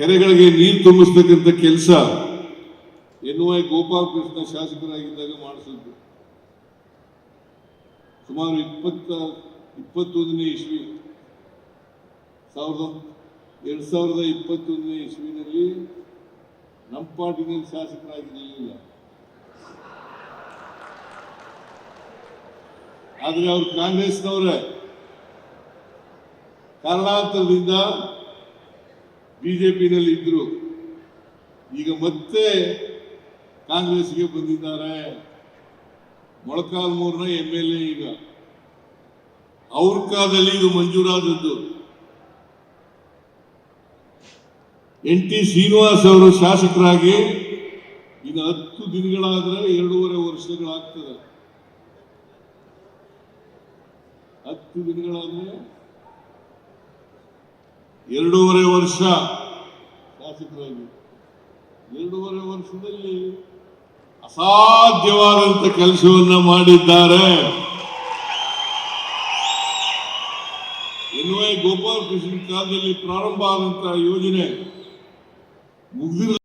ಕೆರೆಗಳಿಗೆ ನೀರು ತುಂಬಿಸ್ತಕ್ಕಂಥ ಕೆಲಸ ಎನ್ವೈ ಗೋಪಾಲಕೃಷ್ಣ ಶಾಸಕರಾಗಿದ್ದಾಗ ಮಾಡಿಸಿದ್ರು. ಸುಮಾರು 21ನೇ ಇಸ್ವಿ 2021ನೇ ಇಸ್ವಿನಲ್ಲಿ ನಮ್ಮ ಪಾರ್ಟಿನಲ್ಲಿ ಶಾಸಕರಾಗಿರಲಿಲ್ಲ. ಆದರೆ ಅವರು ಕಾಂಗ್ರೆಸ್ನವರೇ ಕಾರಣಾಂತರದಿಂದ ಬಿಜೆಪಿನಲ್ಲಿ ಇದ್ರು. ಈಗ ಮತ್ತೆ ಕಾಂಗ್ರೆಸ್ಗೆ ಬಂದಿದ್ದಾರೆ. ಮೊಳಕಾಲ್ಮೂರಿನ MLA ಈಗ ಅವ್ರ ಕಾಲದಲ್ಲಿ ಇದು ಮಂಜೂರಾದದ್ದು. NT ಶ್ರೀನಿವಾಸ್ ಅವರು ಶಾಸಕರಾಗಿ ಇನ್ನು 10 ದಿನಗಳಾದ್ರೆ 2.5 ವರ್ಷಗಳಾಗ್ತದೆ. 10 ದಿನಗಳಾದ್ರೆ 2.5 ವರ್ಷ ಶಾಸಕರಾಗಿ 2.5 ವರ್ಷದಲ್ಲಿ ಅಸಾಧ್ಯವಾದಂತ ಕೆಲಸವನ್ನ ಮಾಡಿದ್ದಾರೆ. ಎನ್ವೈ ಗೋಪಾಲಕೃಷ್ಣ ಕಾಲದಲ್ಲಿ ಪ್ರಾರಂಭ ಆದಂತಹ ಯೋಜನೆ ಮುಗಿದಿಲ್ಲ.